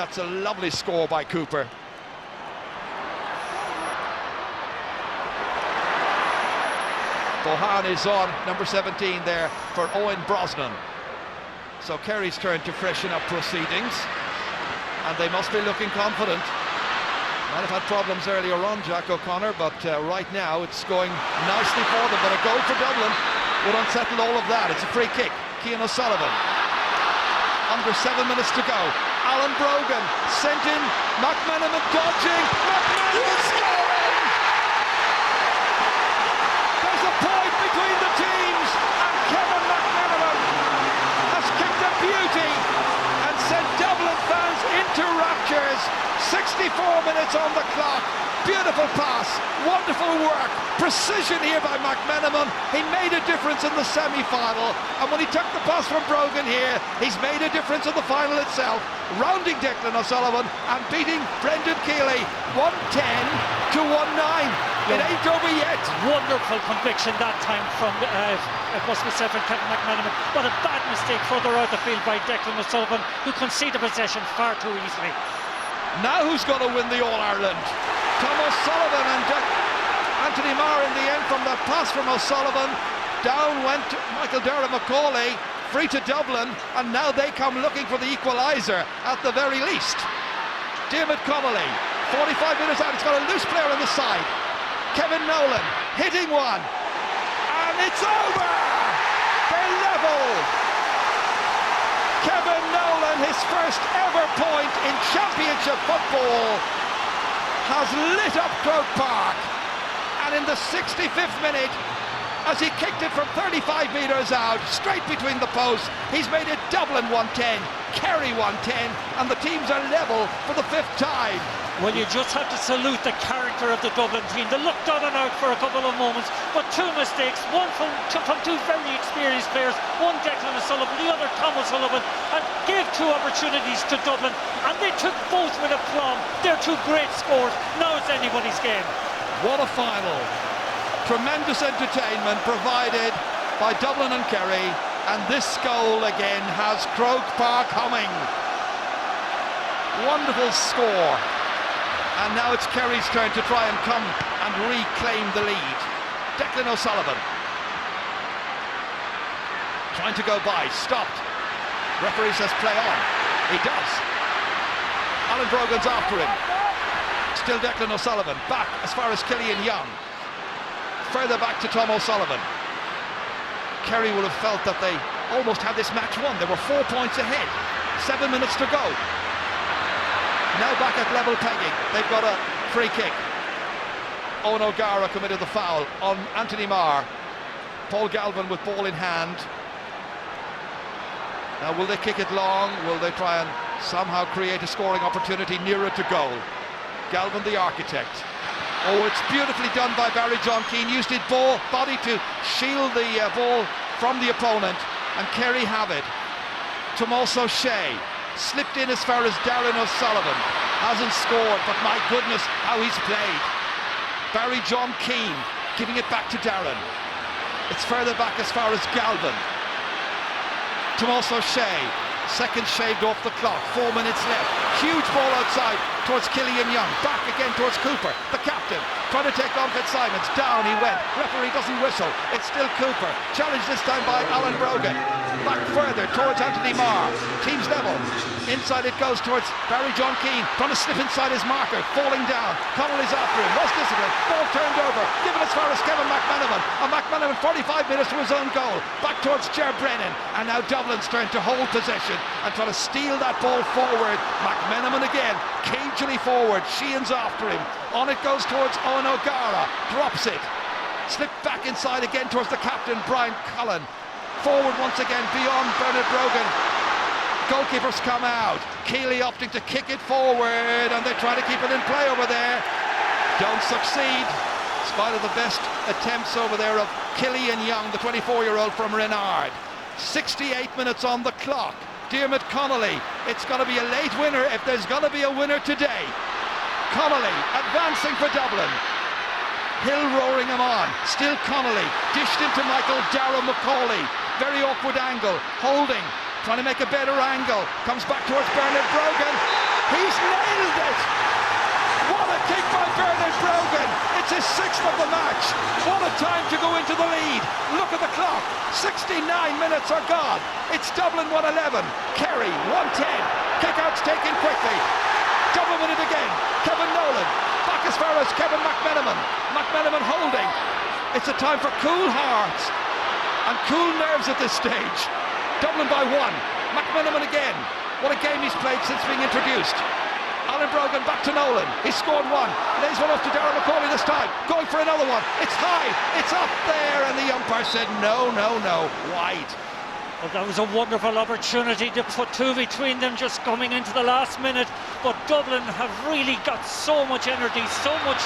That's a lovely score by Cooper. Bohan is on, number 17 there for Owen Brosnan. So Kerry's turn to freshen up proceedings, and they must be looking confident. Might have had problems earlier on, Jack O'Connor, but right now it's going nicely for them. But a goal for Dublin would unsettle all of that. It's a free kick. Cian O'Sullivan. Under 7 minutes to go. Alan Brogan sent in. McMenamin dodging. McMenamin scoring! There's a point between the teams, and Kevin McMenamin has kicked a beauty and sent Dublin fans into raptures. 64 minutes on the clock. Beautiful pass, wonderful work, precision here by McMenamin. He made a difference in the semi-final, and when he took the pass from Brogan here, he's made a difference in the final itself, rounding Declan O'Sullivan and beating Brendan Keeley 110 to 1-9. It ain't over yet. Wonderful conviction that time from it must be said from Kevin McMenamin, but a bad mistake further out the field by Declan O'Sullivan, who conceded possession far too easily. Now who's going to win the All-Ireland? Tom O'Sullivan and Anthony Marr in the end from that pass from O'Sullivan. Down went Michael Macaulay, free to Dublin, and now they come looking for the equaliser at the very least. Diarmuid Connolly, 45 minutes out, it's got a loose player on the side. Kevin Nolan hitting one, and it's over! They're level! Kevin Nolan, his first ever point in championship football, has lit up Croke Park, and in the 65th minute, as he kicked it from 35 metres out, straight between the posts, he's made it Dublin 110, Kerry 110, and the teams are level for the 5th time. Well, you just have to salute the character of the Dublin team. They looked down and out for a couple of moments, but two mistakes, one from two very experienced players, one Declan O'Sullivan, the other Tom O'Sullivan, and gave two opportunities to Dublin, and they took both with aplomb. They're two great scores. Now it's anybody's game. What a final. Tremendous entertainment provided by Dublin and Kerry, and this goal again has Croke Park humming. Wonderful score. And now it's Kerry's turn to try and come and reclaim the lead. Declan O'Sullivan trying to go by, stopped. Referee says play on. He does. Alan Brogan's after him. Still Declan O'Sullivan, back as far as Killian Young. Further back to Tom O'Sullivan. Kerry would have felt that they almost had this match won. They were 4 points ahead. 7 minutes to go. Now back at level pegging. They've got a free kick. Owen O'Gara committed the foul on Anthony Marr. Paul Galvin with ball in hand. Now will they kick it long? Will they try and somehow create a scoring opportunity nearer to goal? Galvin the architect. Oh, it's beautifully done by Barry John Keane. Used his body to shield the ball from the opponent, and Kerry have it. Tomas O'Shea slipped in as far as Darren O'Sullivan. Hasn't scored, but my goodness, how he's played. Barry John Keane giving it back to Darren. It's further back as far as Galvin. Tomas O'Shea, second shaved off the clock, 4 minutes left. Huge ball outside towards Killian Young. Back again towards Cooper, the captain, trying to take on Fitzsimons. Down he went. Referee doesn't whistle. It's still Cooper. Challenged this time by Alan Brogan. Back further towards Anthony Marr. Teams level. Inside it goes towards Barry John Keane, trying to slip inside his marker, falling down. Connolly's after him. Lost discipline. Ball turned over. Given as far as Kevin McMenamin. And McMenamin 45 minutes to his own goal. Back towards Ger Brennan. And now Dublin's turn to hold possession and try to steal that ball forward. McMenamin again, cagily forward. Sheehan's after him. On it goes towards Owen O'Gara. Drops it. Slipped back inside again towards the captain, Brian Cullen. Forward once again beyond Bernard Brogan. Goalkeepers come out. Keeley opting to kick it forward, and they try to keep it in play over there. Don't succeed, in spite of the best attempts over there of Killian Young, the 24-year-old from Renard. 68 minutes on the clock. Diarmuid Connolly, it's going to be a late winner if there's going to be a winner today. Connolly advancing for Dublin. Hill roaring him on. Still Connolly, dished into Michael Macaulay. Very awkward angle, holding, trying to make a better angle. Comes back towards Bernard Brogan. He Brogan, it's his 6th of the match. What a time to go into the lead. Look at the clock, 69 minutes are gone. It's Dublin 111, Kerry 110. Kickouts taken quickly. Dublin win it again. Kevin Nolan, back as far as Kevin McMenamin. McMenamin holding. It's a time for cool hearts and cool nerves at this stage. Dublin by 1. McMenamin again. What a game he's played since being introduced. Alan Brogan back to Nolan. He's scored 1. Lays one off to Darragh McCauley this time. Going for another one. It's high. It's up there. And the umpire said no, no, no. Wide. Well, that was a wonderful opportunity to put 2 between them just coming into the last minute. But Dublin have really got so much energy, so much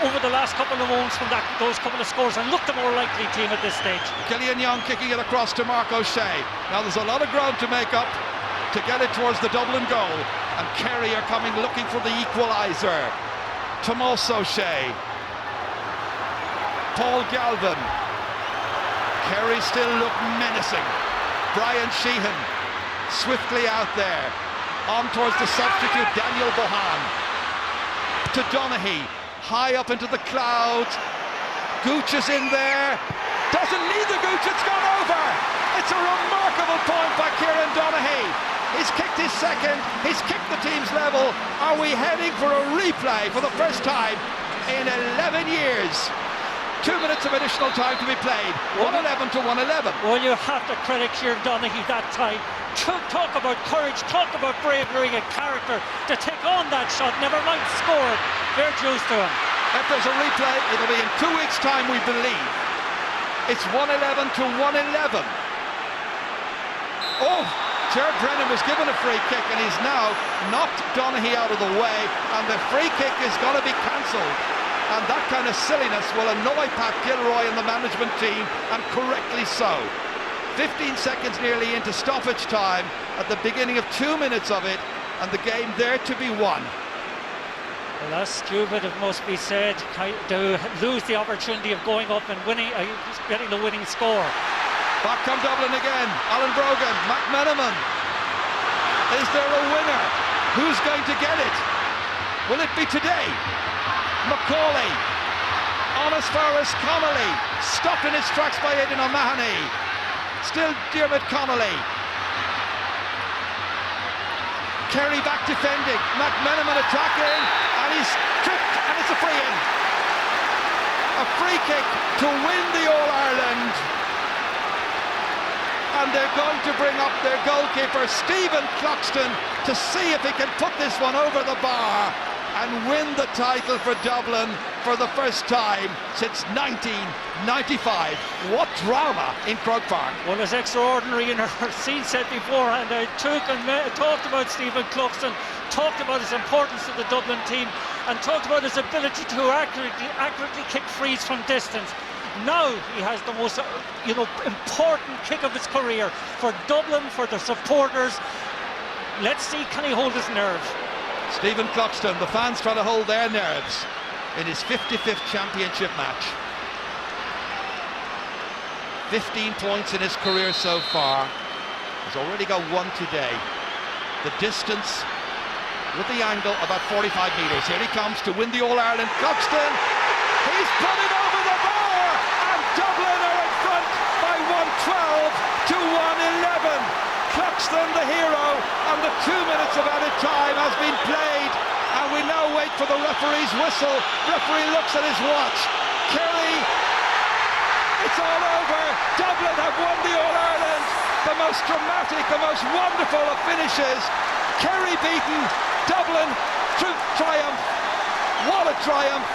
over the last couple of moments from those couple of scores, and looked the more likely team at this stage. Killian Young kicking it across to Mark O'Shea. Now there's a lot of ground to make up to get it towards the Dublin goal. And Kerry are coming looking for the equaliser. Tomas O'Shea. Paul Galvin. Kerry still look menacing. Brian Sheehan swiftly out there. On towards the substitute Daniel Bohan. To Donaghy. High up into the clouds. Gooch is in there. Doesn't need the Gooch, it's gone over. It's a remarkable point by Kieran Donaghy. He's kicked his 2nd. He's kicked the team's level. Are we heading for a replay for the first time in 11 years? 2 minutes of additional time to be played. 111 to 111. Well, you have to credit Kieran Donaghy that time. Talk about courage, talk about bravery and character to take on that shot, never mind score it. Fair dues to him. If there's a replay, it'll be in 2 weeks' time, we believe. It's 111 to 111. Oh, Jared Brennan was given a free kick and he's now knocked Donaghy out of the way, and the free kick is going to be cancelled. And that kind of silliness will annoy Pat Gilroy and the management team, and correctly so. 15 seconds nearly into stoppage time at the beginning of 2 minutes of it, and the game there to be won. Well, that's stupid, it must be said, to lose the opportunity of going up and winning, getting the winning score. Back come Dublin again. Alan Brogan, McMenamin. Is there a winner? Who's going to get it? Will it be today? McCauley, on as far as Connolly, stopped in his tracks by Aidan O'Mahony. Still Diarmuid Connolly. Kerry back defending, McMenamin attacking, and he's tripped, and it's a free-in. A free kick to win the All-Ireland. And they're going to bring up their goalkeeper, Stephen Cloxton, to see if he can put this one over the bar and win the title for Dublin for the first time since 1995. What drama in Croke Park. Well, it's extraordinary in her scene set beforehand. I talked about Stephen Cloxton, talked about his importance to the Dublin team, and talked about his ability to accurately kick frees from distance. Now he has the most important kick of his career for Dublin, for the supporters. Let's see, can he hold his nerve? Stephen Cloxton, the fans try to hold their nerves in his 55th championship match. 15 points in his career so far. He's already got 1 today. The distance with the angle about 45 metres. Here he comes to win the All-Ireland. Cloxton, he's put it over the bar, and Dublin are in front by 112 to 111. Cloxton the hero, and the 2 minutes of added time has been played, and we now wait for the referee's whistle. Referee looks at his watch. Kerry, it's all over. Dublin have won the All-Ireland. The most dramatic, the most wonderful of finishes. Kerry beaten, Dublin triumph. What a triumph.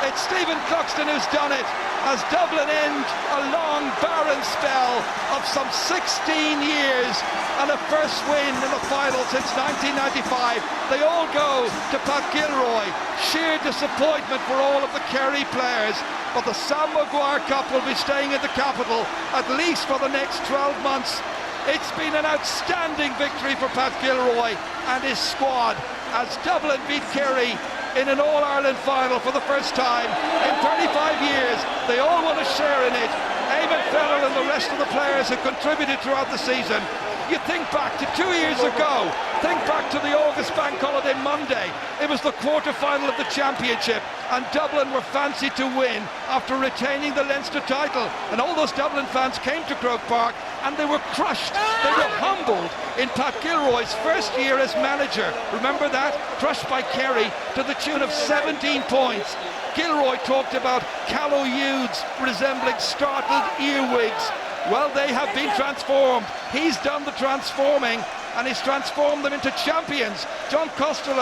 It's Stephen Cloxton who's done it, as Dublin end a long barren spell of some 16 years and a first win in the final since 1995. They all go to Pat Gilroy. Sheer disappointment for all of the Kerry players, but the Sam Maguire Cup will be staying in the capital at least for the next 12 months. It's been an outstanding victory for Pat Gilroy and his squad as Dublin beat Kerry in an All-Ireland final for the first time in 35 years. They all want to share in it. Eamon Fennell and the rest of the players have contributed throughout the season. You think back to 2 years ago, think back to the August this bank holiday Monday. It was the quarter-final of the championship, and Dublin were fancied to win after retaining the Leinster title. And all those Dublin fans came to Croke Park and they were crushed. They were humbled in Pat Gilroy's first year as manager. Remember that? Crushed by Kerry to the tune of 17 points. Gilroy talked about callow youths resembling startled earwigs. Well, they have been transformed. He's done the transforming, and he's transformed them into champions. John Costello